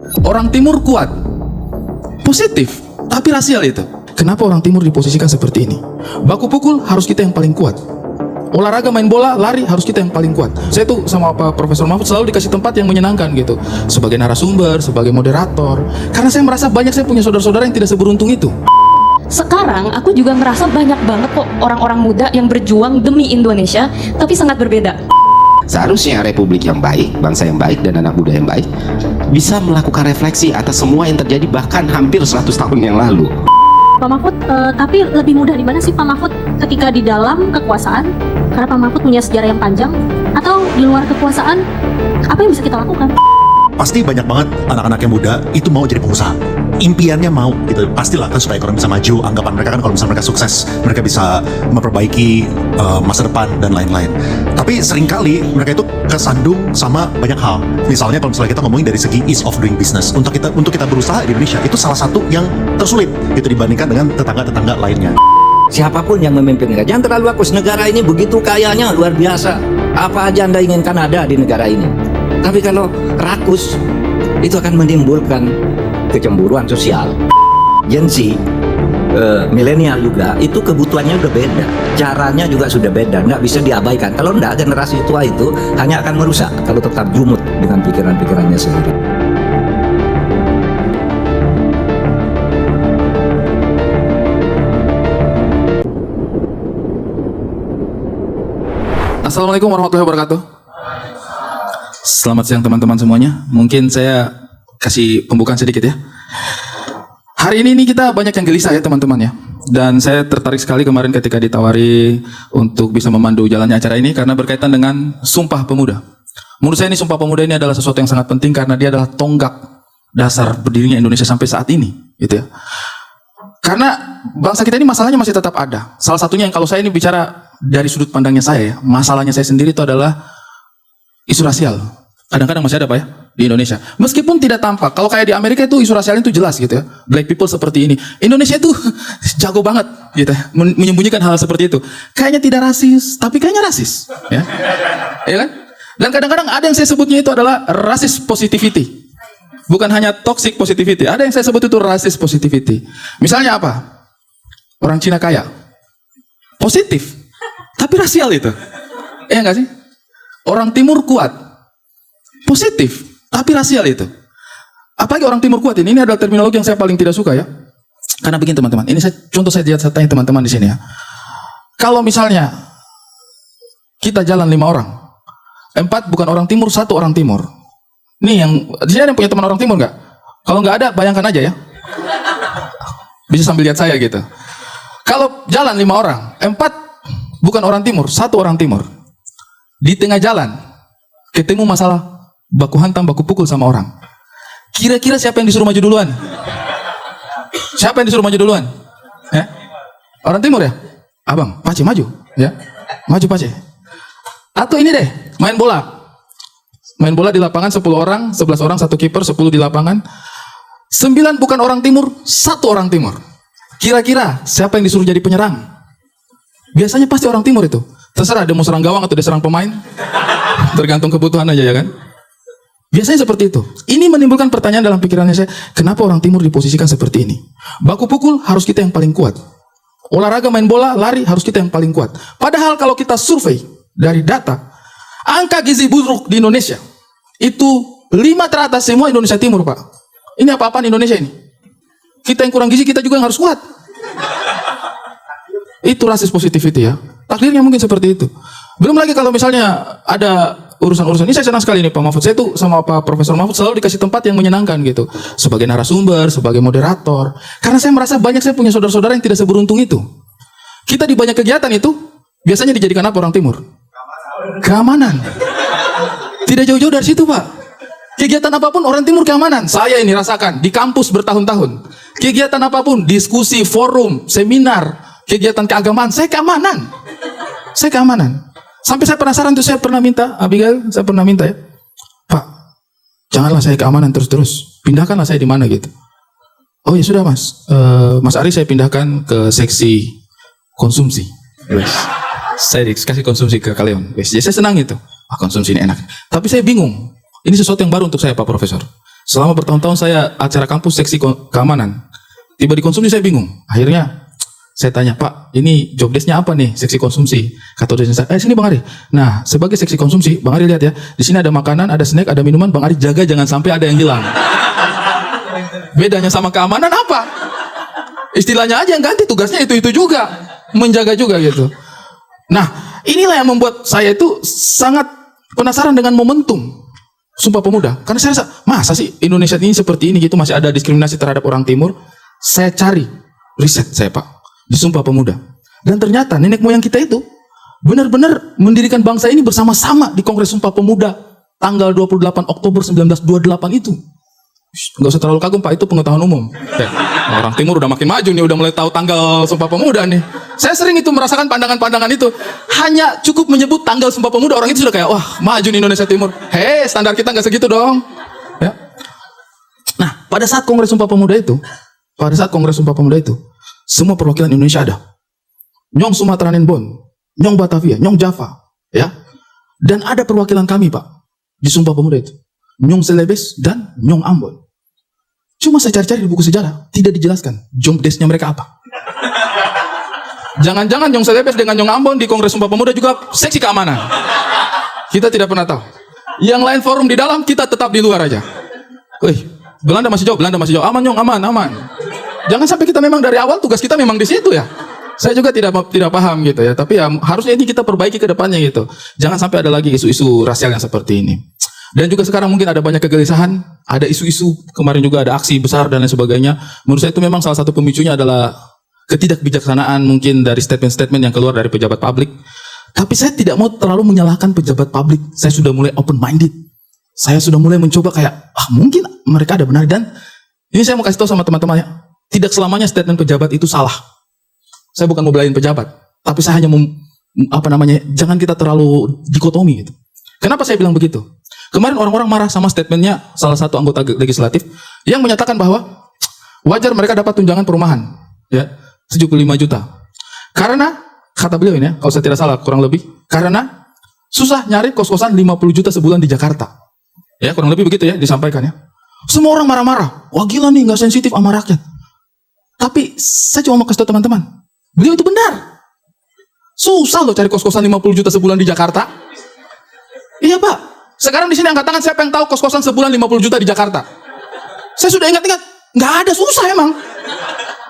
Orang timur kuat, positif, tapi rasial itu. Kenapa orang timur diposisikan seperti ini? Baku pukul harus kita yang paling kuat. Olahraga main bola, lari harus kita yang paling kuat. Saya tuh sama Pak Profesor Mahfud selalu dikasih tempat yang menyenangkan gitu. Sebagai narasumber, sebagai moderator. Karena saya merasa banyak saya punya saudara-saudara yang tidak seberuntung itu. Sekarang aku juga ngerasa banyak banget kok orang-orang muda yang berjuang demi Indonesia, tapi sangat berbeda. Seharusnya republik yang baik, bangsa yang baik, dan anak muda yang baik bisa melakukan refleksi atas semua yang terjadi bahkan hampir 100 tahun yang lalu. Pak Mahfud, tapi lebih mudah di mana sih Pak Mahfud ketika di dalam kekuasaan, karena Pak Mahfud punya sejarah yang panjang, atau di luar kekuasaan, apa yang bisa kita lakukan? Pasti banyak banget anak-anak yang muda itu mau jadi pengusaha, impiannya mau gitu, pastilah kan supaya ekonomi bisa maju. Anggapan mereka kan kalau misalnya mereka sukses, mereka bisa memperbaiki masa depan dan lain-lain. Tapi seringkali mereka itu kesandung sama banyak hal. Misalnya kalau misalnya kita ngomongin dari segi ease of doing business, untuk kita berusaha di Indonesia itu salah satu yang tersulit gitu dibandingkan dengan tetangga-tetangga lainnya. Siapapun yang memimpin negara, jangan terlalu rakus. Negara ini begitu kayanya, luar biasa. Apa aja Anda inginkan ada di negara ini. Tapi kalau rakus, itu akan menimbulkan kecemburuan sosial. Gen Z, milenial juga, itu kebutuhannya udah beda. Caranya juga sudah beda, nggak bisa diabaikan. Kalau nggak, generasi tua itu hanya akan merusak kalau tetap jumut dengan pikiran-pikirannya sendiri. Assalamualaikum warahmatullahi wabarakatuh. Selamat siang teman-teman semuanya. Mungkin saya kasih pembukaan sedikit ya. Hari ini kita banyak yang gelisah ya teman-teman ya. Dan saya tertarik sekali kemarin ketika ditawari untuk bisa memandu jalannya acara ini karena berkaitan dengan Sumpah Pemuda. Menurut saya ini Sumpah Pemuda ini adalah sesuatu yang sangat penting karena dia adalah tonggak dasar berdirinya Indonesia sampai saat ini, gitu ya. Karena bangsa kita ini masalahnya masih tetap ada. Salah satunya yang kalau saya ini bicara dari sudut pandangnya saya ya, masalahnya saya sendiri itu adalah isu rasial. Kadang-kadang masih ada Pak ya di Indonesia. Meskipun tidak tampak. Kalau kayak di Amerika itu isu rasial itu jelas gitu ya. Black people seperti ini. Indonesia itu jago banget gitu ya, menyembunyikan hal seperti itu. Kayaknya tidak rasis, tapi kayaknya rasis, ya. Ya kan? Dan kadang-kadang ada yang saya sebutnya itu adalah rasis positivity. Bukan hanya toxic positivity. Ada yang saya sebut itu rasis positivity. Misalnya apa? Orang Cina kaya. Positif. Tapi rasial itu. Iya nggak sih? Orang timur kuat. Positif. Tapi rasial itu. Apalagi orang timur kuat ini adalah terminologi yang saya paling tidak suka ya. Karena begini teman-teman. Ini saya tanya teman-teman di sini ya. Kalau misalnya kita jalan 5 orang. 4 bukan orang timur, 1 orang timur. Nih yang di sini ada yang punya teman orang timur nggak? Kalau nggak ada, bayangkan aja ya. Bisa sambil lihat saya gitu. Kalau jalan 5 orang, 4 bukan orang timur, 1 orang timur. Di tengah jalan ketemu masalah baku hantam, baku pukul sama orang. Kira-kira siapa yang disuruh maju duluan? Siapa yang disuruh maju duluan? Ya? Orang timur ya? Abang, Pace maju, ya. Maju Pace. Atau ini deh, main bola. Main bola di lapangan 10 orang, 11 orang, 1 kiper, 10 di lapangan. 9 bukan orang timur, 1 orang timur. Kira-kira siapa yang disuruh jadi penyerang? Biasanya pasti orang timur itu. Terserah dia mau serang gawang atau dia serang pemain. Tergantung kebutuhan aja ya kan. Biasanya seperti itu. Ini menimbulkan pertanyaan dalam pikirannya saya, kenapa orang timur diposisikan seperti ini? Baku pukul harus kita yang paling kuat. Olahraga main bola, lari harus kita yang paling kuat. Padahal kalau kita survei dari data, angka gizi buruk di Indonesia itu 5 teratas semua Indonesia Timur Pak. Ini apa-apaan Indonesia ini? Kita yang kurang gizi kita juga yang harus kuat. Itu rasis positivity ya. Takdirnya mungkin seperti itu. Belum lagi kalau misalnya ada urusan-urusan ini, saya senang sekali nih Pak Mahfud. Saya tuh sama Pak Profesor Mahfud selalu dikasih tempat yang menyenangkan gitu. Sebagai narasumber, sebagai moderator. Karena saya merasa banyak saya punya saudara-saudara yang tidak seberuntung itu. Kita di banyak kegiatan itu biasanya dijadikan apa orang timur? Keamanan. Tidak jauh-jauh dari situ Pak. Kegiatan apapun orang timur keamanan. Saya ini rasakan di kampus bertahun-tahun. Kegiatan apapun, diskusi, forum, seminar, kegiatan keagamaan, saya keamanan. Saya keamanan. Sampai saya penasaran tuh, saya pernah minta, Abigail, saya pernah minta ya, Pak, janganlah saya keamanan terus-terus. Pindahkanlah saya di mana gitu. Oh ya sudah Mas. Mas Ari saya pindahkan ke seksi konsumsi. Saya dikasih konsumsi ke kalian. Jadi saya senang itu. Konsumsi ini enak. Tapi saya bingung. Ini sesuatu yang baru untuk saya Pak Profesor. Selama bertahun-tahun saya acara kampus seksi keamanan, tiba di konsumsi saya bingung. Akhirnya saya tanya, Pak, ini job desk-nya apa nih seksi konsumsi? Kata dosen saya, sini Bang Ari. Nah, sebagai seksi konsumsi, Bang Ari lihat ya, di sini ada makanan, ada snack, ada minuman. Bang Ari jaga jangan sampai ada yang hilang. Bedanya sama keamanan apa? Istilahnya aja yang ganti, tugasnya itu juga, menjaga juga gitu. Nah, inilah yang membuat saya itu sangat penasaran dengan momentum Sumpah Pemuda. Karena saya rasa, masa sih Indonesia ini seperti ini gitu, masih ada diskriminasi terhadap orang Timur. Saya cari, riset saya Pak, di Sumpah Pemuda. Dan ternyata nenek moyang kita itu benar-benar mendirikan bangsa ini bersama-sama di Kongres Sumpah Pemuda tanggal 28 Oktober 1928 itu. Nggak usah terlalu kagum Pak, itu pengetahuan umum. Orang Timur udah makin maju nih, udah mulai tahu tanggal Sumpah Pemuda nih. Saya sering itu merasakan pandangan-pandangan itu. Hanya cukup menyebut tanggal Sumpah Pemuda, orang itu sudah kayak, wah maju nih Indonesia Timur. Hei, standar kita nggak segitu dong. Ya. Nah, pada saat Kongres Sumpah Pemuda itu, semua perwakilan Indonesia ada. Nyong Sumatera Nenbon, Nyong Batavia, Nyong Java, ya. Dan ada perwakilan kami Pak di Sumpah Pemuda itu. Nyong Celebes dan Nyong Ambon. Cuma saya cari-cari di buku sejarah, tidak dijelaskan job desk-nya mereka apa. Jangan-jangan Nyong Celebes dengan Nyong Ambon di Kongres Sumpah Pemuda juga seksi keamanan. Kita tidak pernah tahu. Yang lain forum di dalam, kita tetap di luar aja. Wih, Belanda masih jauh, aman Nyong, aman. Jangan sampai kita memang dari awal tugas kita memang di situ ya. Saya juga tidak paham gitu ya, tapi ya harusnya ini kita perbaiki ke depannya gitu. Jangan sampai ada lagi isu-isu rasial yang seperti ini. Dan juga sekarang mungkin ada banyak kegelisahan, ada isu-isu, kemarin juga ada aksi besar dan lain sebagainya. Menurut saya itu memang salah satu pemicunya adalah ketidakbijaksanaan mungkin dari statement-statement yang keluar dari pejabat publik. Tapi saya tidak mau terlalu menyalahkan pejabat publik. Saya sudah mulai open-minded. Saya sudah mulai mencoba kayak, mungkin mereka ada benar. Dan ini saya mau kasih tahu sama teman-teman ya, tidak selamanya statement pejabat itu salah. Saya bukan mau belain pejabat, tapi saya hanya jangan kita terlalu dikotomi gitu. Kenapa saya bilang begitu? Kemarin orang-orang marah sama statementnya salah satu anggota legislatif yang menyatakan bahwa wajar mereka dapat tunjangan perumahan, ya 75 juta. Karena kata beliau ini ya, kalau saya tidak salah kurang lebih, karena susah nyari kos-kosan 50 juta sebulan di Jakarta. Ya kurang lebih begitu ya disampaikan ya. Semua orang marah-marah. Wah gila nih, nggak sensitif sama rakyat. Tapi saya cuma mau kasih tahu teman-teman, beliau itu benar. Susah loh cari kos-kosan 50 juta sebulan di Jakarta. Iya Pak. Sekarang di sini angkat tangan siapa yang tahu kos-kosan sebulan 50 juta di Jakarta? Saya sudah ingat-ingat, nggak ada, susah emang.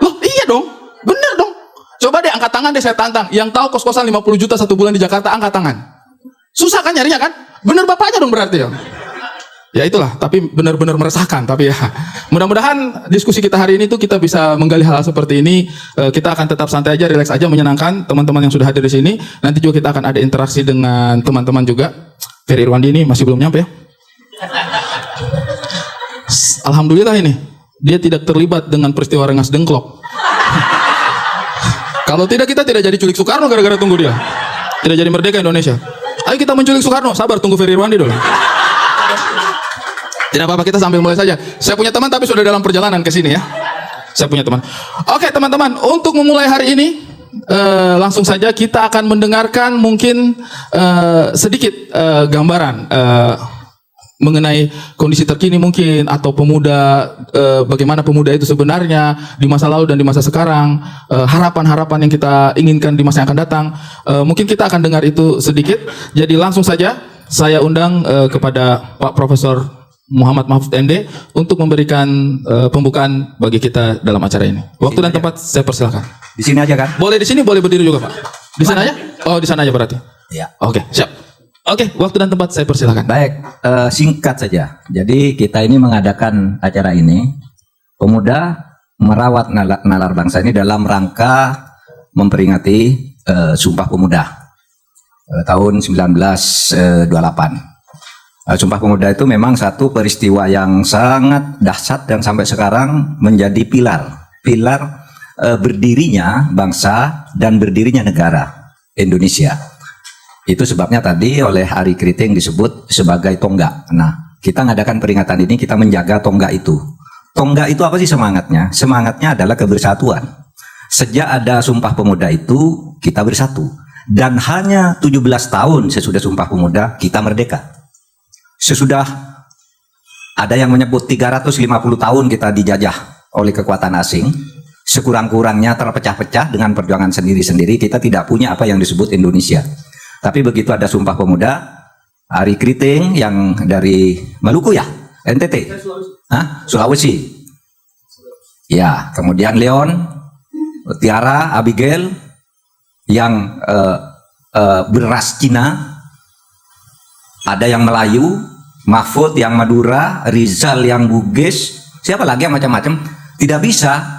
Loh iya dong, bener dong. Coba deh angkat tangan deh, saya tantang. Yang tahu kos-kosan 50 juta satu bulan di Jakarta, angkat tangan. Susah kan nyarinya kan? Bener bapaknya dong berarti ya. Ya itulah, tapi benar-benar meresahkan. Tapi ya, mudah-mudahan diskusi kita hari ini tuh kita bisa menggali hal-hal seperti ini. Kita akan tetap santai aja, relax aja, menyenangkan teman-teman yang sudah hadir di sini. Nanti juga kita akan ada interaksi dengan teman-teman juga. Ferry Irwandi ini masih belum nyampe ya. Alhamdulillah ini dia tidak terlibat dengan peristiwa Rengas Dengklok. Kalau tidak kita tidak jadi culik Soekarno gara-gara tunggu dia. Tidak jadi merdeka Indonesia. Ayo kita menculik Soekarno, sabar tunggu Ferry Irwandi dulu. Tidak apa-apa, kita sambil mulai saja. Saya punya teman tapi sudah dalam perjalanan ke sini ya. Saya punya teman. Oke teman-teman, untuk memulai hari ini langsung saja kita akan mendengarkan mungkin sedikit gambaran mengenai kondisi terkini mungkin atau pemuda, bagaimana pemuda itu sebenarnya di masa lalu dan di masa sekarang, harapan-harapan yang kita inginkan di masa yang akan datang. Mungkin kita akan dengar itu sedikit. Jadi langsung saja saya undang kepada Pak Profesor Muhammad Mahfud MD untuk memberikan pembukaan bagi kita dalam acara ini. Waktu dan tempat saya persilakan. Di sini aja kan? Boleh di sini, boleh berdiri juga Pak. Di sana aja? Oh di sana aja berarti. Ya. Oke, siap. Oke, waktu dan tempat saya persilakan. Baik, singkat saja. Jadi kita ini mengadakan acara ini, pemuda merawat nalar bangsa ini dalam rangka memperingati Sumpah Pemuda tahun 1928. Sumpah Pemuda itu memang satu peristiwa yang sangat dahsyat dan sampai sekarang menjadi pilar berdirinya bangsa dan berdirinya negara Indonesia. Itu sebabnya tadi oleh Ari Kriting disebut sebagai tonggak. Nah, kita mengadakan peringatan ini, kita menjaga tonggak itu. Tonggak itu apa sih semangatnya? Semangatnya adalah kebersatuan. Sejak ada Sumpah Pemuda itu, kita bersatu. Dan hanya 17 tahun sesudah Sumpah Pemuda, kita merdeka. Sesudah Ada yang menyebut 350 tahun kita dijajah oleh kekuatan asing. Sekurang-kurangnya terpecah-pecah dengan perjuangan sendiri-sendiri. Kita tidak punya apa yang disebut Indonesia. Tapi begitu ada Sumpah Pemuda, Ari Kriting yang dari Maluku ya? NTT? Hah? Sulawesi. Ya, kemudian Leon, Tiara, Abigail yang beras Cina, ada yang Melayu, Mahfud yang Madura, Rizal yang Bugis, siapa lagi yang macam-macam. Tidak bisa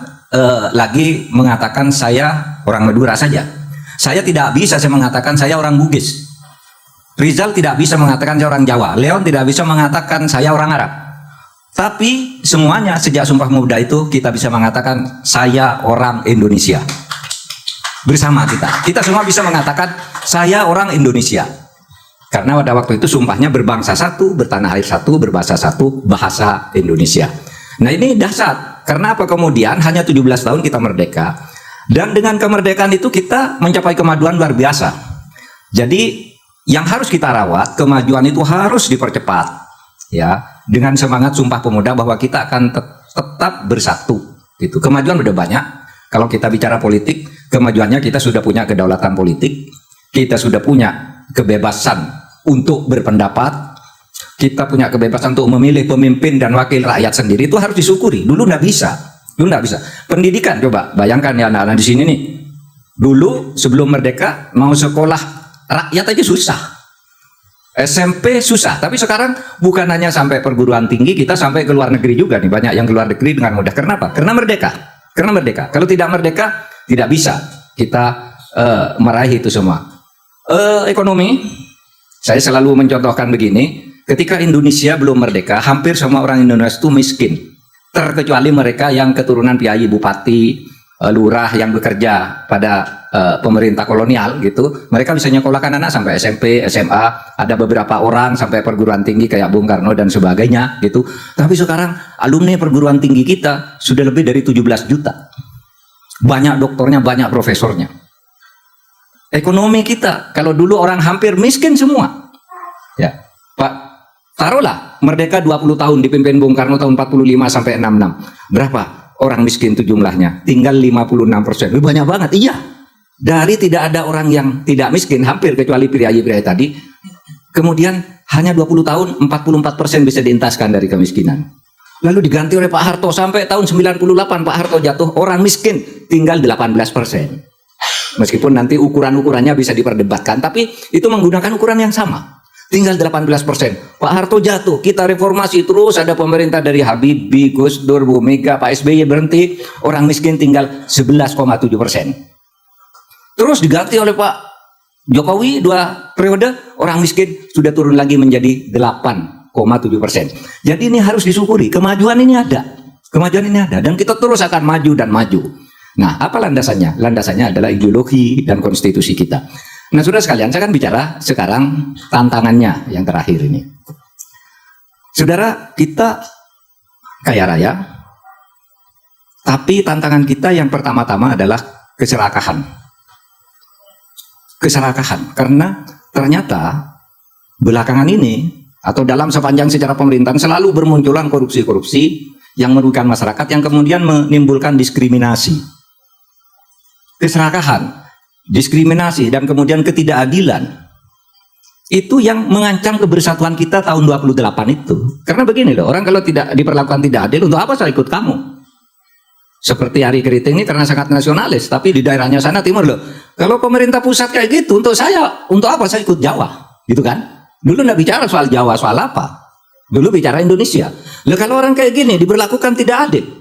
lagi mengatakan saya orang Madura saja. Saya tidak bisa saya mengatakan saya orang Bugis. Rizal tidak bisa mengatakan saya orang Jawa. Leon tidak bisa mengatakan saya orang Arab. Tapi semuanya sejak Sumpah Pemuda itu kita bisa mengatakan saya orang Indonesia. Bersama kita semua bisa mengatakan saya orang Indonesia. Karena pada waktu itu sumpahnya berbangsa satu, bertanah air satu, berbahasa satu, bahasa Indonesia. Nah ini dahsyat. Karena apa kemudian hanya 17 tahun kita merdeka. Dan dengan kemerdekaan itu kita mencapai kemajuan luar biasa. Jadi yang harus kita rawat, kemajuan itu harus dipercepat. Ya, dengan semangat Sumpah Pemuda bahwa kita akan tetap bersatu. Gitu. Kemajuan udah banyak. Kalau kita bicara politik, kemajuannya kita sudah punya kedaulatan politik. Kita sudah punya kebebasan untuk berpendapat, kita punya kebebasan untuk memilih pemimpin dan wakil rakyat sendiri. Itu harus disyukuri. Dulu nggak bisa, Pendidikan, coba bayangkan ya anak-anak di sini nih. Dulu sebelum merdeka mau sekolah rakyat aja susah, SMP susah. Tapi sekarang bukan hanya sampai perguruan tinggi, kita sampai ke luar negeri juga nih. Banyak yang ke luar negeri dengan mudah. Kenapa? Karena merdeka. Kalau tidak merdeka, tidak bisa kita meraih itu semua. Ekonomi, saya selalu mencontohkan begini, ketika Indonesia belum merdeka, hampir semua orang Indonesia itu miskin, terkecuali mereka yang keturunan kiai, bupati, lurah yang bekerja pada pemerintah kolonial gitu. Mereka bisa nyekolahkan anak sampai SMP, SMA, ada beberapa orang sampai perguruan tinggi kayak Bung Karno dan sebagainya gitu. Tapi sekarang alumni perguruan tinggi kita sudah lebih dari 17 juta. Banyak doktornya, banyak profesornya. Ekonomi kita, kalau dulu orang hampir miskin semua. Ya, Pak, taruhlah merdeka 20 tahun dipimpin Bung Karno tahun 45 sampai 66. Berapa orang miskin itu jumlahnya? Tinggal 56%. Banyak banget. Iya. Dari tidak ada orang yang tidak miskin, hampir kecuali priayi-priayi tadi. Kemudian hanya 20 tahun 44% bisa dientaskan dari kemiskinan. Lalu diganti oleh Pak Harto sampai tahun 98 Pak Harto jatuh, orang miskin tinggal 18%. Meskipun nanti ukuran-ukurannya bisa diperdebatkan, tapi itu menggunakan ukuran yang sama. Tinggal 18%. Pak Harto jatuh, kita reformasi terus, ada pemerintah dari Habibie, Gus Dur, Bu Mega, Pak SBY berhenti, orang miskin tinggal 11,7%. Terus diganti oleh Pak Jokowi 2 periode, orang miskin sudah turun lagi menjadi 8,7%. Jadi ini harus disyukuri, kemajuan ini ada. Dan kita terus akan maju dan maju. Nah, apa landasannya? Landasannya adalah ideologi dan konstitusi kita. Nah, saudara sekalian, saya akan bicara sekarang tantangannya yang terakhir ini. Saudara, kita kaya raya, tapi tantangan kita yang pertama-tama adalah keserakahan. Karena ternyata belakangan ini, atau dalam sepanjang sejarah pemerintahan, selalu bermunculan korupsi-korupsi yang merugikan masyarakat, yang kemudian menimbulkan diskriminasi. Keserakahan, diskriminasi, dan kemudian ketidakadilan itu yang mengancam kebersatuan kita tahun 28 itu. Karena begini loh, orang kalau tidak diperlakukan tidak adil, untuk apa saya ikut kamu? Seperti Ari Kriting ini karena sangat nasionalis, tapi di daerahnya sana timur loh, kalau pemerintah pusat kayak gitu, untuk apa saya ikut Jawa? Gitu kan? Dulu nggak bicara soal Jawa, soal apa? Dulu bicara Indonesia. Loh, kalau orang kayak gini diberlakukan tidak adil,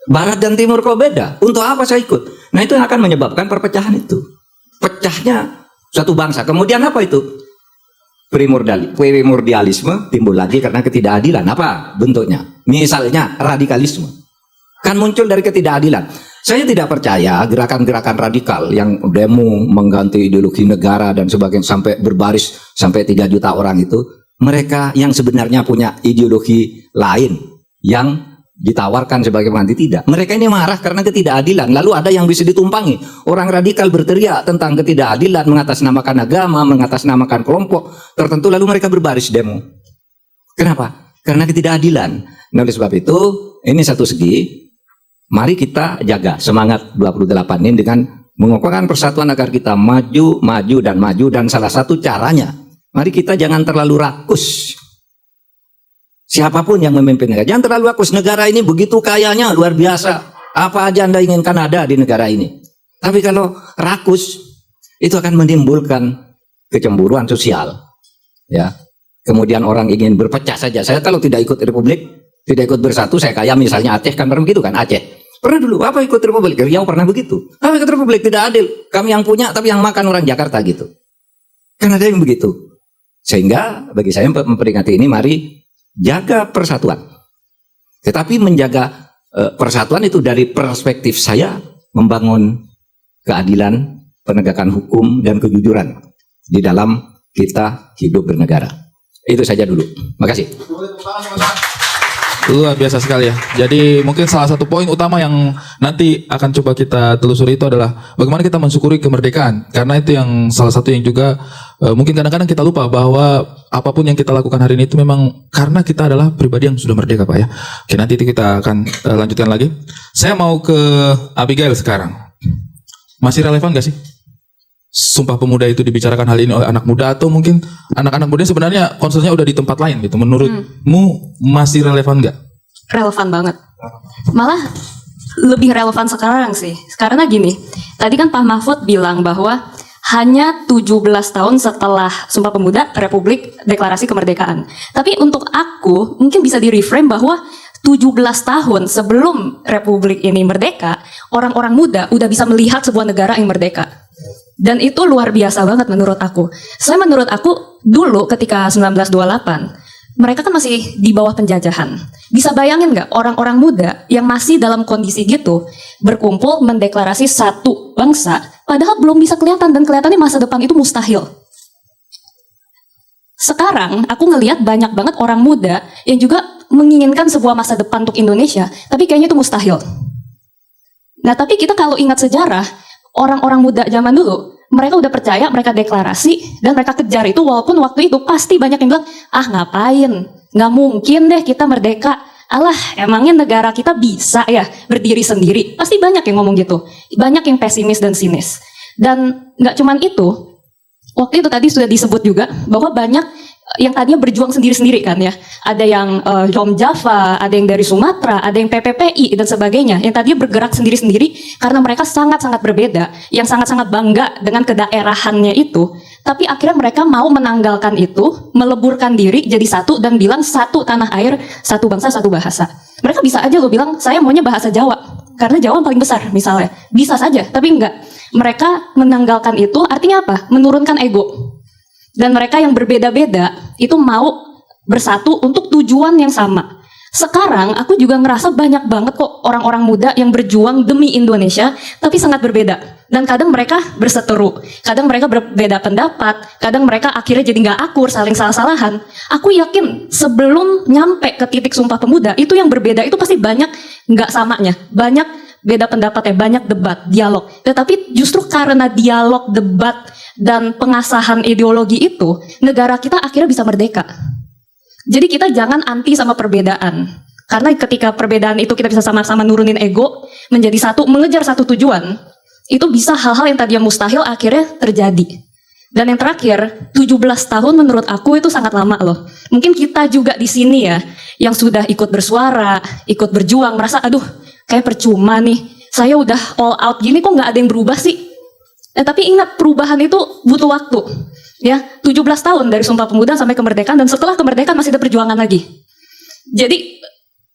Barat dan Timur kok beda, untuk apa saya ikut? Nah, itu yang akan menyebabkan perpecahan itu. Pecahnya satu bangsa. Kemudian apa itu? Primordialisme timbul lagi karena ketidakadilan. Apa bentuknya? Misalnya radikalisme. Kan muncul dari ketidakadilan. Saya tidak percaya gerakan-gerakan radikal yang demo mengganti ideologi negara dan sebagainya sampai berbaris sampai 3 juta orang itu, mereka yang sebenarnya punya ideologi lain yang ditawarkan sebagai pengganti, tidak. Mereka ini marah karena ketidakadilan. Lalu ada yang bisa ditumpangi. Orang radikal berteriak tentang ketidakadilan, mengatasnamakan agama, mengatasnamakan kelompok tertentu, lalu mereka berbaris demo. Kenapa? karena ketidakadilan. Nah, oleh sebab itu, ini satu segi, mari kita jaga semangat 28 ini dengan mengokohkan persatuan agar kita maju, dan salah satu caranya, mari kita jangan terlalu rakus. Siapapun yang memimpin negara, jangan terlalu rakus. Negara ini begitu kayanya, luar biasa. Apa aja Anda inginkan ada di negara ini. Tapi kalau rakus, itu akan menimbulkan kecemburuan sosial. Ya, kemudian orang ingin berpecah saja. Saya kalau tidak ikut Republik, tidak ikut bersatu, saya kayak misalnya Aceh kan pernah begitu kan, Aceh. Pernah dulu, apa ikut Republik? Riau pernah begitu. Apa ikut Republik? Tidak adil. Kami yang punya, tapi yang makan orang Jakarta gitu. Kan ada yang begitu. Sehingga bagi saya memperingati ini, mari jaga persatuan. Tetapi menjaga persatuan itu dari perspektif saya membangun keadilan, penegakan hukum, dan kejujuran di dalam kita hidup bernegara. Itu saja dulu. Makasih. Luar biasa sekali ya. Jadi mungkin salah satu poin utama yang nanti akan coba kita telusuri itu adalah bagaimana kita mensyukuri kemerdekaan. Karena itu yang salah satu yang juga mungkin kadang-kadang kita lupa bahwa apapun yang kita lakukan hari ini itu memang karena kita adalah pribadi yang sudah merdeka, Pak ya. Oke, nanti kita akan lanjutkan lagi. Saya mau ke Abigail sekarang. Masih relevan gak sih Sumpah Pemuda itu dibicarakan hal ini oleh anak muda, atau mungkin anak-anak muda sebenarnya concernnya udah di tempat lain gitu? Menurutmu masih relevan nggak? Relevan banget. Malah lebih relevan sekarang sih. Karena gini, tadi kan Pak Mahfud bilang bahwa hanya 17 tahun setelah Sumpah Pemuda Republik Deklarasi Kemerdekaan. Tapi untuk aku mungkin bisa di-reframe bahwa 17 tahun sebelum Republik ini merdeka, orang-orang muda udah bisa melihat sebuah negara yang merdeka. Dan itu luar biasa banget menurut aku. Menurut aku dulu ketika 1928, mereka kan masih di bawah penjajahan. Bisa bayangin nggak orang-orang muda yang masih dalam kondisi gitu berkumpul mendeklarasi satu bangsa, padahal belum bisa kelihatan dan kelihatannya masa depan itu mustahil. Sekarang aku ngelihat banyak banget orang muda yang juga menginginkan sebuah masa depan untuk Indonesia, tapi kayaknya itu mustahil. Nah, tapi kita kalau ingat sejarah, orang-orang muda zaman dulu, mereka udah percaya, mereka deklarasi, dan mereka kejar itu, walaupun waktu itu pasti banyak yang bilang, ah ngapain, nggak mungkin deh kita merdeka, alah emangnya negara kita bisa ya berdiri sendiri, pasti banyak yang ngomong gitu, banyak yang pesimis dan sinis. Dan nggak cuman itu, waktu itu tadi sudah disebut juga, bahwa banyak yang tadinya berjuang sendiri-sendiri kan ya, ada yang Jom Java, ada yang dari Sumatera, ada yang PPPI dan sebagainya, yang tadinya bergerak sendiri-sendiri karena mereka sangat-sangat berbeda, yang sangat-sangat bangga dengan kedaerahannya itu, tapi akhirnya mereka mau menanggalkan itu, meleburkan diri jadi satu dan bilang satu tanah air, satu bangsa, satu bahasa. Mereka bisa aja loh bilang, saya maunya bahasa Jawa, karena Jawa paling besar misalnya, bisa saja, tapi enggak. Mereka menanggalkan itu artinya apa? Menurunkan ego. Dan mereka yang berbeda-beda itu mau bersatu untuk tujuan yang sama. Sekarang aku juga ngerasa banyak banget kok orang-orang muda yang berjuang demi Indonesia, tapi sangat berbeda. Dan kadang mereka berseteru, kadang mereka berbeda pendapat, kadang mereka akhirnya jadi nggak akur, saling salah-salahan. Aku yakin sebelum nyampe ke titik Sumpah Pemuda, itu yang berbeda itu pasti banyak nggak samanya, banyak beda pendapatnya, banyak debat, dialog. Tetapi justru karena dialog, debat, dan pengasahan ideologi itu, negara kita akhirnya bisa merdeka. Jadi kita jangan anti sama perbedaan. Karena ketika perbedaan itu kita bisa sama-sama nurunin ego, menjadi satu, mengejar satu tujuan, itu bisa hal-hal yang tadinya mustahil akhirnya terjadi. Dan yang terakhir, 17 tahun menurut aku itu sangat lama loh. Mungkin kita juga di sini ya, yang sudah ikut bersuara, ikut berjuang, merasa aduh kayak percuma nih, saya udah all out gini kok nggak ada yang berubah sih. Tapi ingat, perubahan itu butuh waktu. Ya, 17 tahun dari Sumpah Pemuda sampai kemerdekaan, dan setelah kemerdekaan masih ada perjuangan lagi. Jadi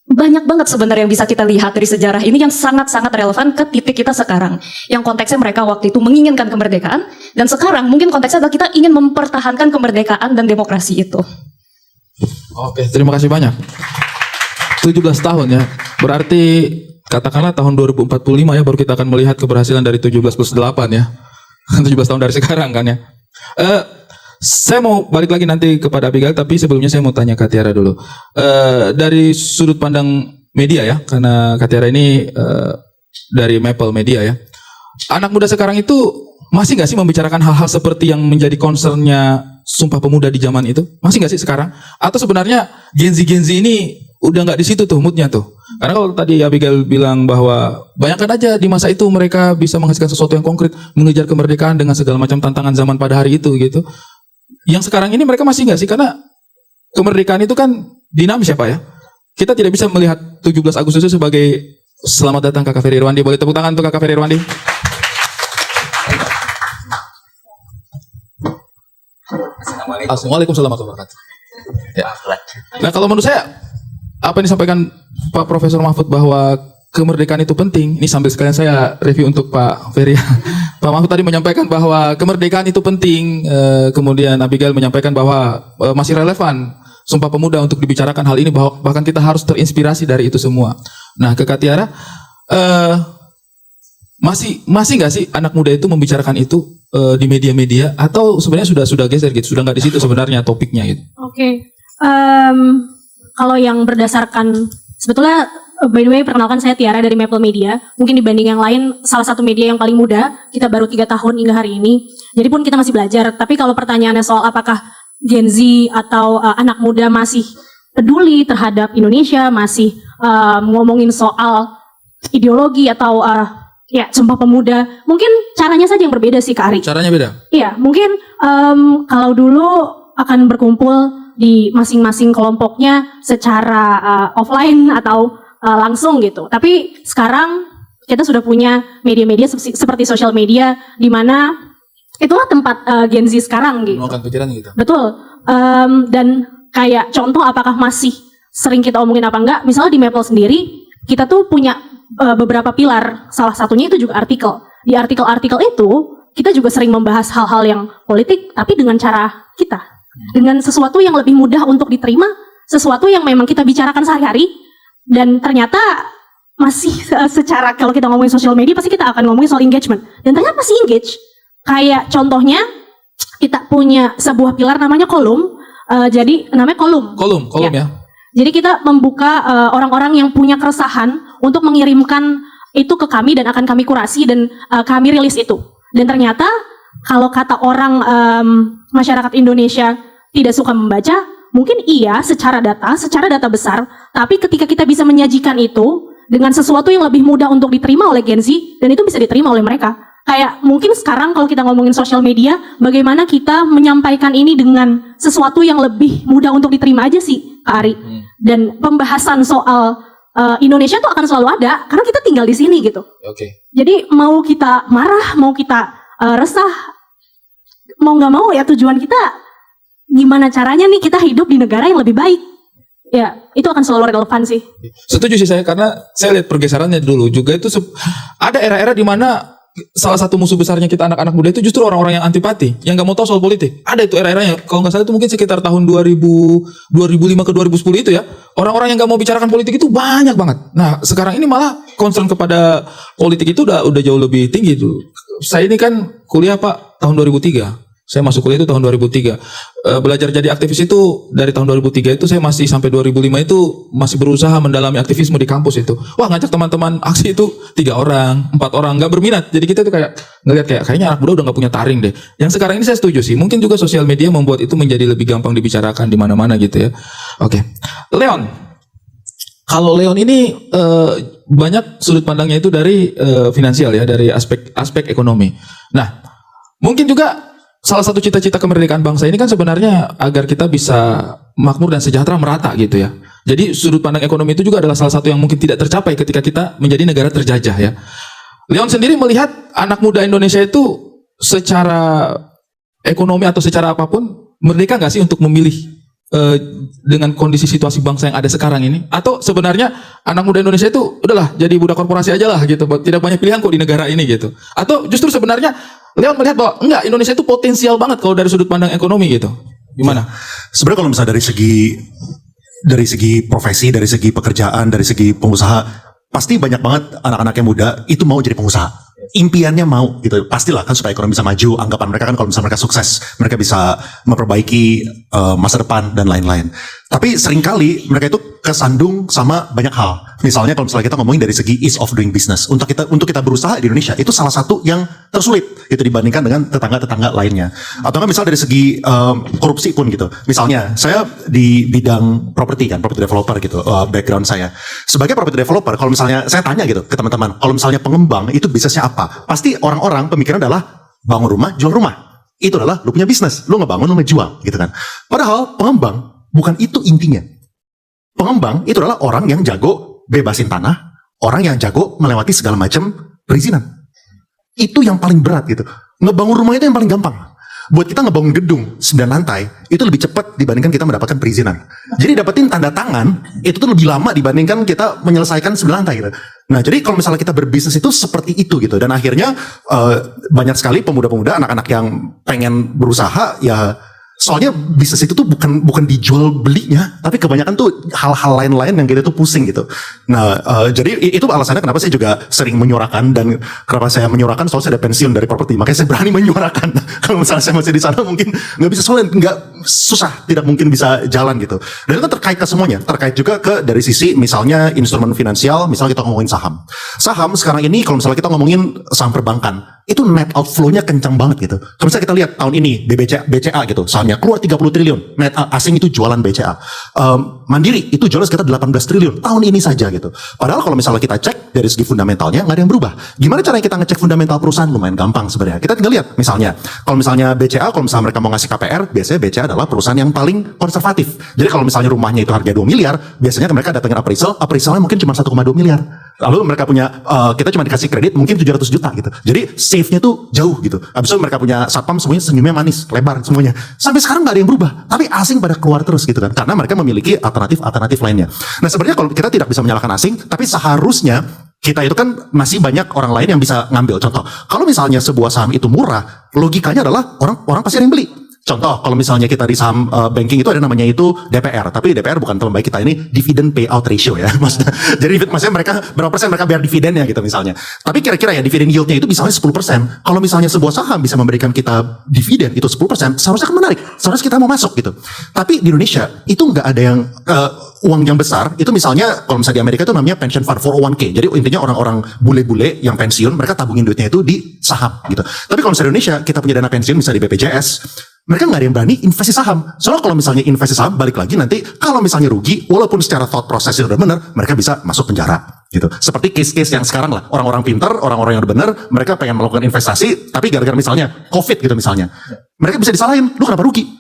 banyak banget sebenarnya yang bisa kita lihat dari sejarah ini yang sangat-sangat relevan ke titik kita sekarang. Yang konteksnya mereka waktu itu menginginkan kemerdekaan, dan sekarang mungkin konteksnya adalah kita ingin mempertahankan kemerdekaan dan demokrasi itu. Oke, terima kasih banyak. 17 tahun ya, berarti katakanlah tahun 2045 ya baru kita akan melihat keberhasilan dari 17 plus 8 ya. 17 tahun dari sekarang kan ya. Saya mau balik lagi nanti kepada Abigail, tapi sebelumnya saya mau tanya Kak Tiara dulu. Dari sudut pandang media ya, karena Kak Tiara ini dari Maple Media ya. Anak muda sekarang itu masih nggak sih membicarakan hal-hal seperti yang menjadi concernnya Sumpah Pemuda di zaman itu? Masih nggak sih sekarang? Atau sebenarnya Gen Z ini udah nggak di situ tuh moodnya tuh? Karena kalau tadi Abigail bilang bahwa bayangkan aja di masa itu mereka bisa menghasilkan sesuatu yang konkret, mengejar kemerdekaan dengan segala macam tantangan zaman pada hari itu gitu. Yang sekarang ini mereka masih nggak sih? Karena kemerdekaan itu kan dinamis ya Pak ya. Kita tidak bisa melihat 17 Agustus itu sebagai selamat datang Kakak Ferry Irwandi. Boleh tepuk tangan untuk Kakak Ferry Irwandi? Assalamualaikum warahmatullahi wabarakatuh. Ya. Nah kalau menurut saya apa yang disampaikan Pak Profesor Mahfud bahwa kemerdekaan itu penting. Ini sambil sekalian saya review untuk Pak Ferry. Pak Mahfud tadi menyampaikan bahwa kemerdekaan itu penting. Kemudian Abigail menyampaikan bahwa masih relevan Sumpah Pemuda untuk dibicarakan hal ini, bahkan kita harus terinspirasi dari itu semua. Nah, Kakak Tiara, masih nggak sih anak muda itu membicarakan itu di media-media, atau sebenarnya sudah geser gitu, sudah nggak di situ sebenarnya topiknya gitu? Oke. Kalau yang berdasarkan, sebetulnya by the way perkenalkan saya Tiara dari Maple Media. Mungkin dibanding yang lain salah satu media yang paling muda. Kita baru 3 tahun hingga hari ini. Jadi pun kita masih belajar. Tapi kalau pertanyaannya soal apakah Gen Z atau anak muda masih peduli terhadap Indonesia, masih ngomongin soal ideologi atau ya Sumpah Pemuda, mungkin caranya saja yang berbeda sih Kak Ari. Caranya beda? Iya, mungkin kalau dulu akan berkumpul di masing-masing kelompoknya secara offline atau langsung gitu. Tapi sekarang kita sudah punya media-media seperti sosial media, di mana itulah tempat Gen Z sekarang gitu. Meluangkan pikiran gitu. Betul. Dan kayak contoh apakah masih sering kita omongin apa enggak, misalnya di Maple sendiri kita tuh punya beberapa pilar, salah satunya itu juga artikel. Di artikel-artikel itu kita juga sering membahas hal-hal yang politik, tapi dengan cara kita, dengan sesuatu yang lebih mudah untuk diterima, sesuatu yang memang kita bicarakan sehari-hari, dan ternyata masih secara, kalau kita ngomongin sosial media pasti kita akan ngomongin soal engagement, dan ternyata masih engage. Kayak contohnya kita punya sebuah pilar namanya kolom, jadi namanya kolom ya. Jadi kita membuka orang-orang yang punya keresahan untuk mengirimkan itu ke kami dan akan kami kurasi dan kami rilis itu. Dan ternyata kalau kata orang masyarakat Indonesia tidak suka membaca, mungkin iya secara data besar, tapi ketika kita bisa menyajikan itu dengan sesuatu yang lebih mudah untuk diterima oleh Gen Z, dan itu bisa diterima oleh mereka. Kayak mungkin sekarang kalau kita ngomongin sosial media, bagaimana kita menyampaikan ini dengan sesuatu yang lebih mudah untuk diterima aja sih, Kak Ari. Dan pembahasan soal Indonesia tuh akan selalu ada, karena kita tinggal di sini gitu. Oke. Jadi mau kita marah, mau kita resah, mau nggak mau ya tujuan kita gimana caranya nih kita hidup di negara yang lebih baik. Ya, itu akan selalu relevan sih. Setuju sih saya, karena saya lihat pergeserannya dulu juga itu ada era-era di mana salah satu musuh besarnya kita anak-anak muda itu justru orang-orang yang antipati, yang nggak mau tahu soal politik. Ada itu era-eranya, kalau nggak salah itu mungkin sekitar tahun 2005 ke 2010 itu ya. Orang-orang yang nggak mau bicarakan politik itu banyak banget. Nah sekarang ini malah concern kepada politik itu udah jauh lebih tinggi tuh. Saya ini kan kuliah Pak tahun 2003. Saya masuk kuliah itu tahun 2003. Belajar jadi aktivis itu dari tahun 2003 itu saya masih sampai 2005 itu masih berusaha mendalami aktivisme di kampus itu. Wah ngajak teman-teman aksi itu 3 orang, 4 orang, nggak berminat. Jadi kita tuh kayak ngelihat kayaknya anak muda udah nggak punya taring deh. Yang sekarang ini saya setuju sih. Mungkin juga sosial media membuat itu menjadi lebih gampang dibicarakan di mana-mana gitu ya. Oke. Leon. Kalau Leon ini banyak sudut pandangnya itu dari finansial ya, dari aspek ekonomi. Nah, mungkin juga salah satu cita-cita kemerdekaan bangsa ini kan sebenarnya agar kita bisa makmur dan sejahtera merata gitu ya. Jadi sudut pandang ekonomi itu juga adalah salah satu yang mungkin tidak tercapai ketika kita menjadi negara terjajah ya. Leon sendiri melihat anak muda Indonesia itu secara ekonomi atau secara apapun merdeka nggak sih untuk memilih dengan kondisi situasi bangsa yang ada sekarang ini? Atau sebenarnya anak muda Indonesia itu udahlah jadi budak korporasi aja lah gitu, tidak banyak pilihan kok di negara ini gitu? Atau justru sebenarnya Leon melihat bahwa enggak, Indonesia itu potensial banget kalau dari sudut pandang ekonomi gitu. Gimana? Sebenarnya kalau misalnya dari segi profesi, dari segi pekerjaan, dari segi pengusaha, pasti banyak banget anak-anak yang muda itu mau jadi pengusaha. Impiannya mau gitu, pastilah kan supaya ekonomi bisa maju. Anggapan mereka kan kalau misalnya mereka sukses, mereka bisa memperbaiki masa depan dan lain-lain. Tapi seringkali mereka itu kesandung sama banyak hal. Misalnya kalau misalnya kita ngomongin dari segi ease of doing business, untuk kita berusaha di Indonesia itu salah satu yang tersulit itu dibandingkan dengan tetangga-tetangga lainnya. Atau kan misal dari segi korupsi pun gitu. Misalnya saya di bidang properti kan, property developer gitu, background saya. Sebagai property developer, kalau misalnya saya tanya gitu ke teman-teman, kalau misalnya pengembang itu bisnisnya apa? Pasti orang-orang pemikiran adalah bangun rumah, jual rumah. Itu adalah lu punya bisnis, lu ngebangun, lu ngejual gitu kan. Padahal pengembang bukan itu intinya. Pengembang itu adalah orang yang jago bebasin tanah, orang yang jago melewati segala macam perizinan. Itu yang paling berat gitu. Ngebangun rumah itu yang paling gampang. Buat kita ngebangun gedung 9 lantai, itu lebih cepat dibandingkan kita mendapatkan perizinan. Jadi dapetin tanda tangan, itu tuh lebih lama dibandingkan kita menyelesaikan 9 lantai gitu. Nah, jadi kalau misalnya kita berbisnis itu seperti itu gitu. Dan akhirnya banyak sekali pemuda-pemuda, anak-anak yang pengen berusaha ya. Soalnya bisnis itu tuh bukan dijual belinya, tapi kebanyakan tuh hal-hal lain-lain yang kita tuh pusing gitu. Nah, jadi itu alasannya kenapa saya juga sering menyuarakan, dan kenapa saya menyuarakan soalnya saya ada pensiun dari properti, makanya saya berani menyuarakan. Kalau misalnya saya masih di sana mungkin nggak bisa, soalnya nggak susah, tidak mungkin bisa jalan gitu. Dan itu terkait ke semuanya, terkait juga ke dari sisi misalnya instrumen finansial, misalnya kita ngomongin saham. Saham sekarang ini kalau misalnya kita ngomongin saham perbankan, itu net outflow-nya kencang banget gitu. Kalau misalnya kita lihat tahun ini BCA gitu, sahamnya keluar 30 triliun, net asing itu jualan BCA. Mandiri itu jualan sekitar 18 triliun tahun ini saja gitu. Padahal kalau misalnya kita cek dari segi fundamentalnya nggak ada yang berubah. Gimana caranya kita ngecek fundamental perusahaan? Lumayan gampang sebenarnya. Kita tinggal lihat misalnya, kalau misalnya BCA, kalau misalnya mereka mau ngasih KPR, biasanya BCA adalah perusahaan yang paling konservatif. Jadi kalau misalnya rumahnya itu harga 2 miliar, biasanya mereka datangin appraisalnya mungkin cuma 1,2 miliar. Lalu mereka punya, kita cuma dikasih kredit mungkin 700 juta gitu. Jadi safe-nya tuh jauh gitu. Habis itu mereka punya satpam semuanya senyumnya manis, lebar semuanya. Sampai sekarang nggak ada yang berubah. Tapi asing pada keluar terus gitu kan. Karena mereka memiliki alternatif lainnya. Nah sebenarnya kalau kita tidak bisa menyalahkan asing, tapi seharusnya kita itu kan masih banyak orang lain yang bisa ngambil. Contoh, kalau misalnya sebuah saham itu murah, logikanya adalah orang pasti ada yang beli. Contoh, kalau misalnya kita di saham banking itu ada namanya itu DPR, tapi DPR bukan teman baik kita, ini dividend payout ratio ya. Maksudnya, jadi maksudnya mereka berapa persen mereka bayar dividennya gitu misalnya. Tapi kira-kira ya dividen yieldnya itu misalnya 10%. Kalau misalnya sebuah saham bisa memberikan kita dividen itu 10%, seharusnya kan menarik. Seharusnya kita mau masuk gitu. Tapi di Indonesia itu nggak ada yang uang yang besar. Itu misalnya kalau misalnya di Amerika itu namanya pension fund 401k. Jadi intinya orang-orang bule-bule yang pensiun mereka tabungin duitnya itu di saham gitu. Tapi kalau misalnya di Indonesia kita punya dana pensiun misalnya di BPJS, mereka nggak ada yang berani investasi saham. Soalnya kalau misalnya investasi saham, balik lagi nanti kalau misalnya rugi, walaupun secara thought process udah benar, mereka bisa masuk penjara gitu. Seperti case-case yang sekarang lah, orang-orang pintar, orang-orang yang udah benar, mereka pengen melakukan investasi, tapi gara-gara misalnya COVID gitu misalnya, mereka bisa disalahin, lu kenapa rugi?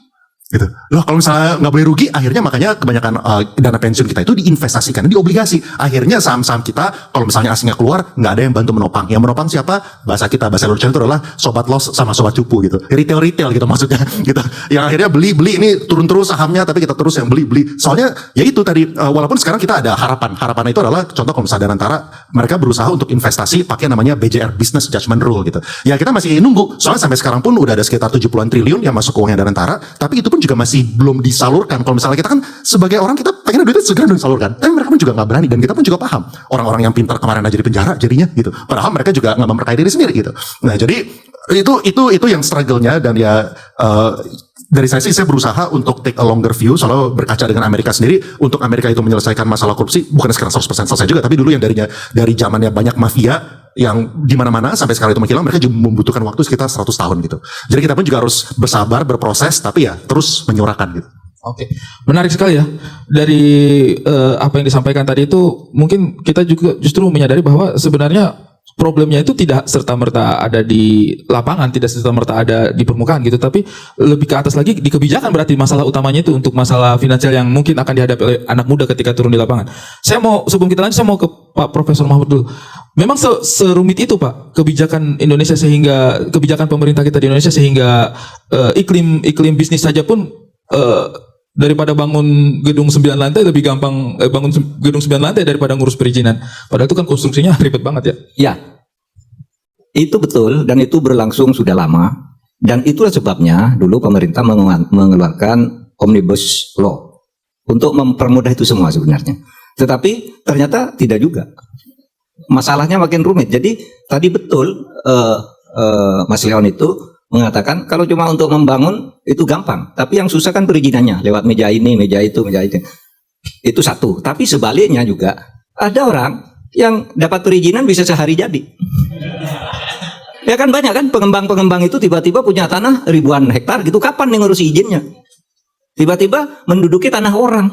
Gitu. Loh kalau misalnya nggak boleh rugi, akhirnya makanya kebanyakan dana pensiun kita itu diinvestasikan di obligasi. Akhirnya saham-saham kita kalau misalnya asingnya keluar nggak ada yang bantu menopang. Yang menopang siapa? Bahasa Indonesia itu adalah sobat los sama sobat cupu gitu. Retail gitu maksudnya gitu. Yang akhirnya beli ini turun terus sahamnya, tapi kita terus yang beli. Soalnya ya itu tadi walaupun sekarang kita ada harapan. Harapan itu adalah contoh kalau misalnya Danantara mereka berusaha untuk investasi pakai namanya BJR Business Judgment Rule gitu. Ya kita masih nunggu. Soalnya sampai sekarang pun udah ada sekitar 70-an triliun yang masuk ke uangnya Danantara, tapi itu pun juga masih belum disalurkan. Kalau misalnya kita kan sebagai orang kita pengen duitnya segera dong disalurkan, tapi mereka pun juga nggak berani, dan kita pun juga paham orang-orang yang pintar kemarin aja di penjara jadinya gitu. Padahal mereka juga nggak memperkaya diri sendiri gitu. Nah jadi itu yang struggle-nya, dan ya dari saya sih saya berusaha untuk take a longer view, selalu berkaca dengan Amerika sendiri. Untuk Amerika itu menyelesaikan masalah korupsi bukan sekarang 100% selesai juga, tapi dulu yang dari zamannya banyak mafia yang di mana-mana sampai sekarang itu menghilang, mereka juga membutuhkan waktu sekitar 100 tahun gitu. Jadi kita pun juga harus bersabar, berproses, tapi ya terus menyuarakan gitu. Oke, menarik sekali ya. Dari apa yang disampaikan tadi itu, mungkin kita juga justru menyadari bahwa sebenarnya problemnya itu tidak serta-merta ada di lapangan, tidak serta-merta ada di permukaan gitu, tapi lebih ke atas lagi di kebijakan. Berarti masalah utamanya itu untuk masalah finansial yang mungkin akan dihadapi oleh anak muda ketika turun di lapangan. Sebelum kita lanjut, saya mau ke Pak Profesor Mahfud dulu. Memang serumit itu Pak kebijakan Indonesia, sehingga kebijakan pemerintah kita di Indonesia sehingga iklim bisnis saja pun daripada bangun gedung 9 lantai lebih gampang bangun gedung 9 lantai daripada ngurus perizinan. Padahal itu kan konstruksinya ribet banget ya. Ya, itu betul, dan itu berlangsung sudah lama, dan itulah sebabnya dulu pemerintah mengeluarkan Omnibus Law untuk mempermudah itu semua sebenarnya. Tetapi ternyata tidak juga. Masalahnya makin rumit. Jadi tadi betul Mas Leon itu mengatakan kalau cuma untuk membangun itu gampang, tapi yang susah kan perizinannya lewat meja ini, meja itu, meja itu. Itu satu. Tapi sebaliknya juga ada orang yang dapat perizinan bisa sehari jadi. Ya kan banyak kan pengembang-pengembang itu tiba-tiba punya tanah ribuan hektar gitu, kapan nih ngurus izinnya? Tiba-tiba menduduki tanah orang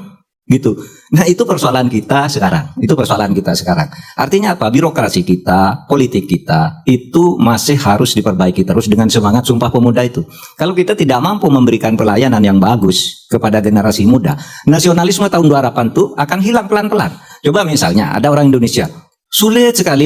gitu. Nah itu persoalan kita sekarang. Itu persoalan kita sekarang. Artinya apa? Birokrasi kita, politik kita itu masih harus diperbaiki terus dengan semangat Sumpah Pemuda itu. Kalau kita tidak mampu memberikan pelayanan yang bagus kepada generasi muda, nasionalisme tahun 2008 itu akan hilang pelan-pelan. Coba misalnya ada orang Indonesia sulit sekali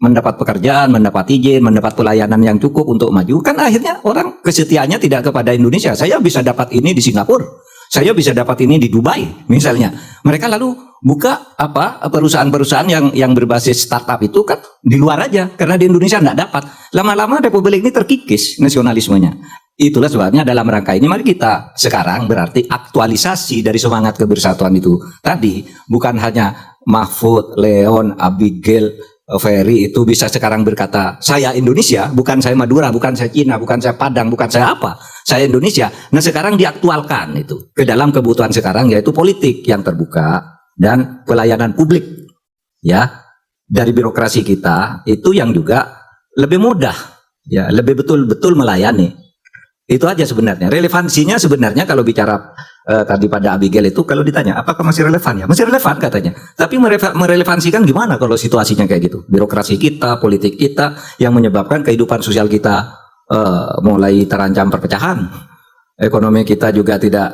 mendapat pekerjaan, mendapat izin, mendapat pelayanan yang cukup untuk maju. Kan akhirnya orang kesetiaannya tidak kepada Indonesia. Saya bisa dapat ini di Singapura. Saya bisa dapat ini di Dubai misalnya. Mereka lalu buka perusahaan-perusahaan yang berbasis startup itu kan di luar aja karena di Indonesia tidak dapat. Lama-lama Republik ini terkikis nasionalismenya. Itulah sebabnya dalam rangka ini mari kita sekarang berarti aktualisasi dari semangat kebersatuan itu tadi, bukan hanya Mahfud, Leon, Abigail, Ferry itu bisa sekarang berkata saya Indonesia, bukan saya Madura, bukan saya Cina, bukan saya Padang, bukan saya apa, saya Indonesia. Nah sekarang diaktualkan itu ke dalam kebutuhan sekarang, yaitu politik yang terbuka dan pelayanan publik ya dari birokrasi kita itu yang juga lebih mudah ya, lebih betul-betul melayani. Itu aja sebenarnya relevansinya. Sebenarnya kalau bicara tadi pada Abigail itu, kalau ditanya apakah masih relevan ya, masih relevan katanya, tapi merelevansikan gimana kalau situasinya kayak gitu, birokrasi kita, politik kita yang menyebabkan kehidupan sosial kita mulai terancam perpecahan, ekonomi kita juga tidak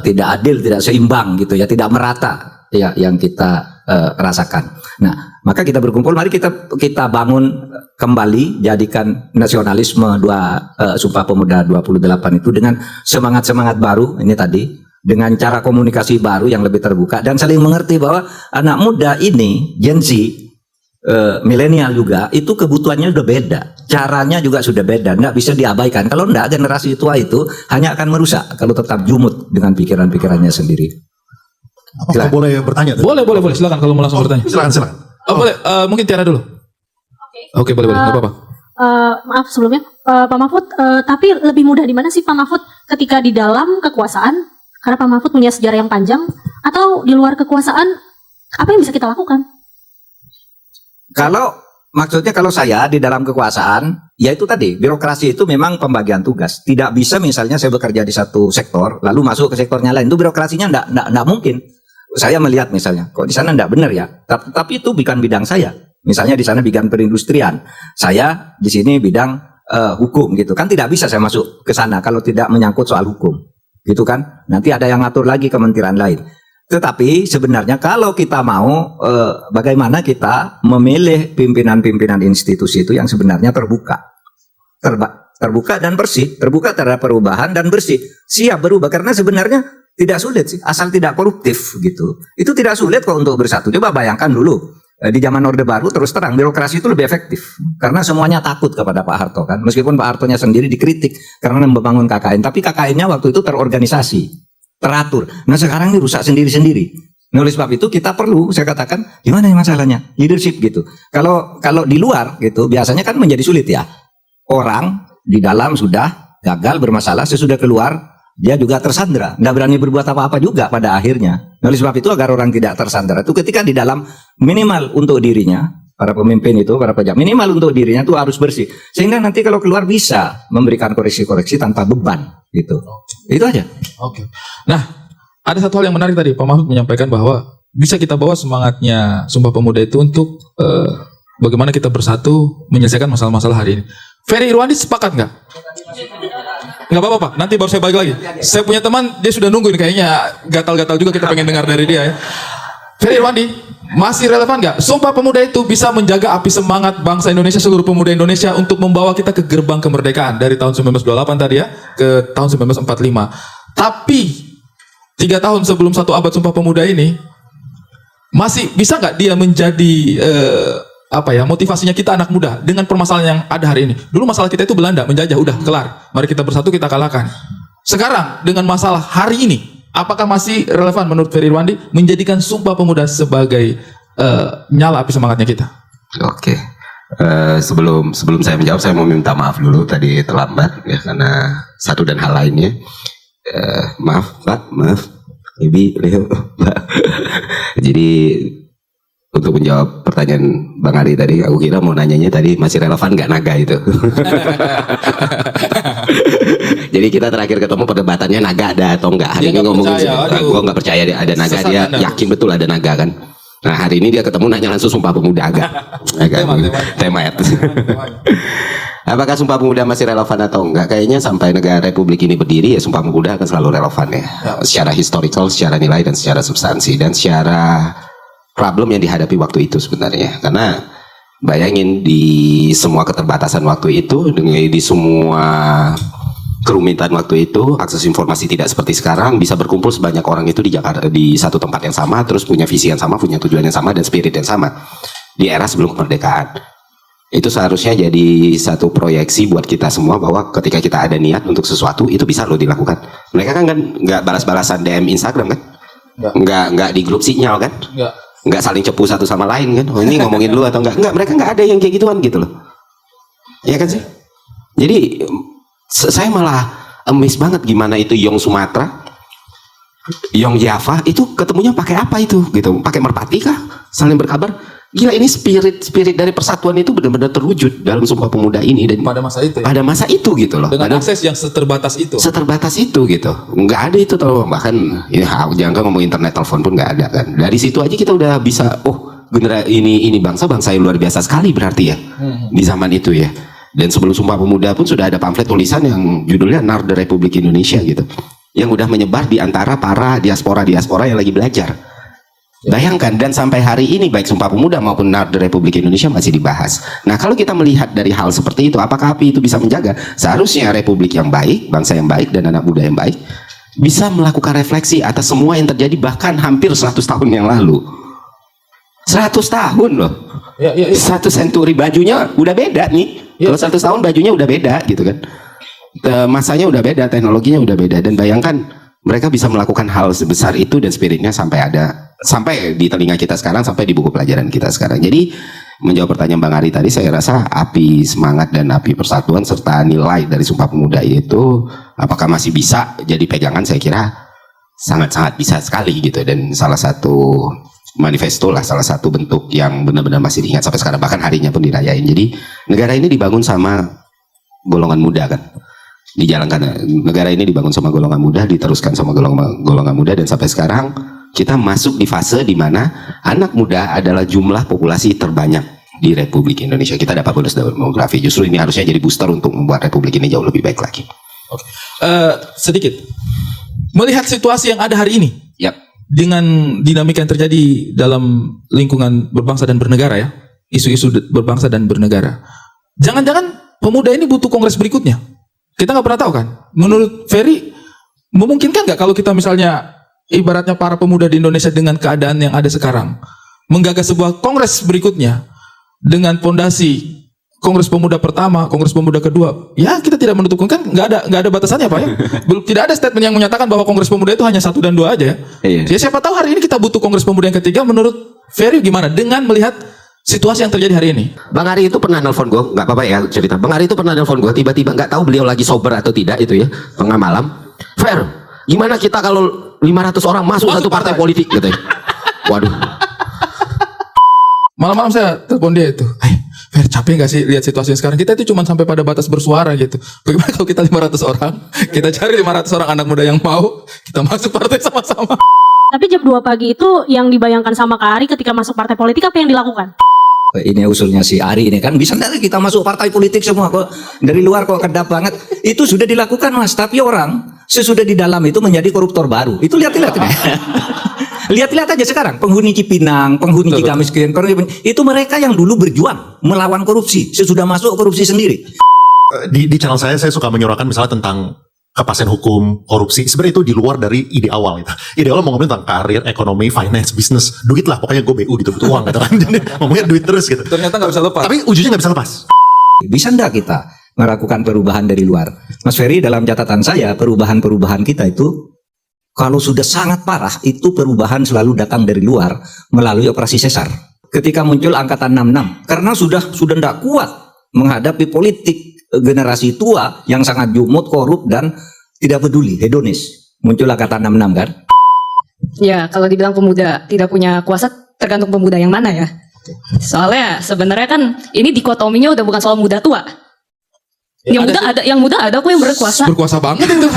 adil, tidak seimbang gitu ya, tidak merata ya yang kita rasakan. Nah maka kita berkumpul, mari kita bangun kembali, jadikan nasionalisme Sumpah Pemuda 28 itu dengan semangat-semangat baru ini tadi, dengan cara komunikasi baru yang lebih terbuka dan saling mengerti bahwa anak muda ini, Gen Z, milenial juga, itu kebutuhannya sudah beda, caranya juga sudah beda, tidak bisa diabaikan. Kalau tidak, generasi tua itu hanya akan merusak kalau tetap jumut dengan pikiran-pikirannya sendiri. Apakah boleh bertanya? Boleh, silakan kalau mau langsung bertanya. Silakan. Boleh, mungkin Tiara dulu. Oke, boleh, nggak apa-apa. Maaf sebelumnya, Pak Mahfud, tapi lebih mudah di mana sih Pak Mahfud ketika di dalam kekuasaan, karena Pak Mahfud punya sejarah yang panjang, atau di luar kekuasaan, apa yang bisa kita lakukan? Maksudnya kalau saya di dalam kekuasaan, ya itu tadi, birokrasi itu memang pembagian tugas. Tidak bisa misalnya saya bekerja di satu sektor, lalu masuk ke sektornya lain. Itu birokrasinya enggak mungkin. Saya melihat misalnya, kok di sana enggak benar ya. Tapi itu bukan bidang saya. Misalnya di sana bidang perindustrian, saya di sini bidang hukum gitu. Kan tidak bisa saya masuk ke sana kalau tidak menyangkut soal hukum. Gitu kan? Nanti ada yang ngatur lagi kementerian lain. Tetapi sebenarnya kalau kita mau bagaimana kita memilih pimpinan-pimpinan institusi itu yang sebenarnya terbuka. Terbuka dan bersih, terbuka terhadap perubahan dan bersih, siap berubah, karena sebenarnya tidak sulit sih, asal tidak koruptif gitu. Itu tidak sulit kok untuk bersatu. Coba bayangkan dulu di zaman Orde Baru, terus terang birokrasi itu lebih efektif karena semuanya takut kepada Pak Harto kan. Meskipun Pak Hartonya sendiri dikritik karena membangun KKN, tapi KKN-nya waktu itu terorganisasi, teratur. Nah sekarang ini rusak sendiri-sendiri. Nah, oleh sebab itu kita perlu, saya katakan, gimana ya masalahnya? Leadership gitu. Kalau di luar gitu biasanya kan menjadi sulit ya. Orang di dalam sudah gagal bermasalah, sesudah keluar dia juga tersandra, tidak berani berbuat apa-apa juga pada akhirnya. Oleh sebab itu agar orang tidak tersandra itu ketika di dalam minimal untuk dirinya, para pemimpin itu, para pejabat minimal untuk dirinya itu harus bersih, sehingga nanti kalau keluar bisa memberikan koreksi-koreksi tanpa beban gitu. Itu aja. Oke. Nah, ada satu hal yang menarik tadi Pak Mahfud menyampaikan bahwa bisa kita bawa semangatnya Sumpah Pemuda itu untuk bagaimana kita bersatu menyelesaikan masalah-masalah hari ini. Ferry Irwandi sepakat nggak? Nggak apa-apa Pak, nanti baru saya balik lagi. Saya punya teman, dia sudah nungguin, kayaknya gatal-gatal juga kita pengen dengar dari dia ya. Ferry Irwandi, masih relevan nggak? Sumpah Pemuda itu bisa menjaga api semangat bangsa Indonesia, seluruh pemuda Indonesia untuk membawa kita ke gerbang kemerdekaan dari tahun 1928 tadi ya, ke tahun 1945. Tapi 3 tahun sebelum 1 abad Sumpah Pemuda ini, masih bisa nggak dia menjadi motivasinya kita anak muda dengan permasalahan yang ada hari ini. Dulu masalah kita itu Belanda menjajah, udah kelar. Mari kita bersatu, kita kalahkan. Sekarang dengan masalah hari ini, apakah masih relevan menurut Ferry Irwandi menjadikan Sumpah Pemuda sebagai nyala api semangatnya kita? Oke. Sebelum saya menjawab, saya mau minta maaf dulu tadi terlambat ya karena satu dan hal lainnya. Maaf Pak, maaf Ibi, Leo, Pak. Jadi untuk menjawab pertanyaan Bang Ari tadi, aku kira mau nanyanya tadi masih relevan nggak naga itu. Jadi kita terakhir ketemu perdebatannya naga ada atau enggak. Hari Dia ini nggak ngomongin, percaya, aduh. gua nggak percaya ada naga, Sesat dia Anda. yakin betul ada naga kan. Nah hari ini dia ketemu nanya langsung Sumpah Pemuda agak tema. Apakah Sumpah Pemuda masih relevan atau enggak? Kayaknya sampai negara Republik ini berdiri ya Sumpah Pemuda akan selalu relevan ya. Secara historical, secara nilai dan secara substansi dan secara problem yang dihadapi waktu itu sebenarnya. Karena bayangin di semua keterbatasan waktu itu, di semua kerumitan waktu itu, akses informasi tidak seperti sekarang, bisa berkumpul sebanyak orang itu di Jakarta di satu tempat yang sama, terus punya visi yang sama, punya tujuan yang sama dan spirit yang sama di era sebelum kemerdekaan. Itu seharusnya jadi satu proyeksi buat kita semua bahwa ketika kita ada niat untuk sesuatu itu bisa loh dilakukan. Mereka kan nggak balas-balasan DM Instagram kan, nggak di grup sinyal kan, nggak saling cepu satu sama lain kan. Oh ini ngomongin lu atau enggak? Mereka nggak ada yang kayak gituan gitu loh. Iya kan sih? Jadi saya malah amazed banget gimana itu Yong Sumatera, Yong Java itu ketemunya pakai apa itu gitu? Pakai merpati kah? Saling berkabar. Gila, ini spirit dari persatuan itu benar-benar terwujud dalam Sumpah Pemuda ini dan Pada masa itu ya? pada masa itu gitu loh. Dengan Padahal akses yang seterbatas itu. seterbatas itu gitu, nggak ada itu tuh, bahkan ya jangan ngomong internet, telepon pun nggak ada kan. Dari situ aja kita udah bisa, ini bangsa yang luar biasa sekali berarti ya di zaman itu ya. Dan sebelum Sumpah Pemuda pun sudah ada pamflet tulisan yang judulnya Narda Republik Indonesia gitu, yang udah menyebar di antara para diaspora yang lagi belajar. Bayangkan, dan sampai hari ini baik Sumpah Pemuda maupun Narda Republik Indonesia masih dibahas. Nah kalau kita melihat dari hal seperti itu, apakah API itu bisa menjaga? Seharusnya Republik yang baik, bangsa yang baik dan anak muda yang baik bisa melakukan refleksi atas semua yang terjadi bahkan hampir 100 tahun yang lalu. 100 tahun loh. Ya. 1 century, bajunya udah beda nih. Kalau 100 tahun bajunya udah beda gitu kan. Masanya udah beda, teknologinya udah beda, dan bayangkan mereka bisa melakukan hal sebesar itu dan spiritnya sampai di telinga kita sekarang, sampai di buku pelajaran kita sekarang. Jadi menjawab pertanyaan Bang Ari tadi, saya rasa api semangat dan api persatuan serta nilai dari Sumpah Pemuda itu apakah masih bisa jadi pegangan? Saya kira sangat-sangat bisa sekali gitu, dan salah satu manifesto lah, salah satu bentuk yang benar-benar masih diingat sampai sekarang, bahkan harinya pun dirayain. Jadi negara ini dibangun sama golongan muda kan, dijalankan, negara ini dibangun sama golongan muda, diteruskan sama golongan muda, dan sampai sekarang kita masuk di fase di mana anak muda adalah jumlah populasi terbanyak di Republik Indonesia. Kita dapat bonus demografi, justru ini harusnya jadi booster untuk membuat Republik ini jauh lebih baik lagi. Oke. Sedikit melihat situasi yang ada hari ini, Yap. dengan dinamika yang terjadi dalam lingkungan berbangsa dan bernegara ya, isu-isu berbangsa dan bernegara. Jangan-jangan pemuda ini butuh kongres berikutnya. Kita nggak pernah tahu kan. Menurut Ferry, memungkinkan nggak kalau kita misalnya ibaratnya para pemuda di Indonesia dengan keadaan yang ada sekarang menggagas sebuah kongres berikutnya dengan fondasi Kongres Pemuda pertama, Kongres Pemuda kedua, ya kita tidak menutup kemungkinan, nggak ada batasannya Pak ya. Belum, tidak ada statement yang menyatakan bahwa Kongres Pemuda itu hanya 1 dan 2 aja. Iya. Ya siapa tahu hari ini kita butuh Kongres Pemuda yang ketiga. Menurut Ferry gimana dengan melihat situasi yang terjadi hari ini? Bang Ari itu pernah nelfon gue, nggak apa-apa ya cerita. Bang Ari itu pernah nelfon gue, tiba-tiba nggak tahu beliau lagi sober atau tidak itu ya, tengah malam. Fer, gimana kita kalau 500 orang masuk satu partai politik gitu ya. Waduh. Malam-malam saya telepon dia itu. Fer, capek gak sih lihat situasi sekarang? Kita itu cuma sampai pada batas bersuara gitu. Bagaimana kalau kita 500 orang, kita cari 500 orang anak muda yang mau, kita masuk partai sama-sama. Tapi jam 2 pagi itu yang dibayangkan sama Kak Ari ketika masuk partai politik apa yang dilakukan? Ini usulnya si Ari ini kan, bisa nggak kita masuk partai politik semua kok, dari luar kok kedap banget. Itu sudah dilakukan Mas, tapi orang sesudah di dalam itu menjadi koruptor baru. Itu lihat-lihat. Lihat-lihat aja sekarang, penghuni Cipinang, penghuni Cigamiskin, itu mereka yang dulu berjuang melawan korupsi, sesudah masuk korupsi sendiri. Di channel saya suka menyuarakan misalnya tentang kepastian hukum, korupsi. Sebenarnya itu di luar dari ide awal gitu. Ide awal mau ngomongin tentang karir, ekonomi, finance, bisnis, duit lah. Pokoknya gue BU gitu, butuh uang gitu kan. Jadi ngomongnya duit terus gitu. Ternyata nggak bisa lepas. Tapi ujungnya nggak bisa lepas. Bisa enggak kita melakukan perubahan dari luar? Mas Ferry, dalam catatan saya, perubahan-perubahan kita itu kalau sudah sangat parah, itu perubahan selalu datang dari luar melalui operasi sesar. ketika muncul angkatan 66 karena sudah tidak kuat menghadapi politik generasi tua yang sangat jumut, korup dan tidak peduli, hedonis. Muncul angkatan 66 kan? Ya, kalau dibilang pemuda tidak punya kuasa, tergantung pemuda yang mana ya. Soalnya sebenarnya kan ini dikotominya udah bukan soal muda tua. Yang muda ada kok yang berkuasa. Berkuasa banget itu.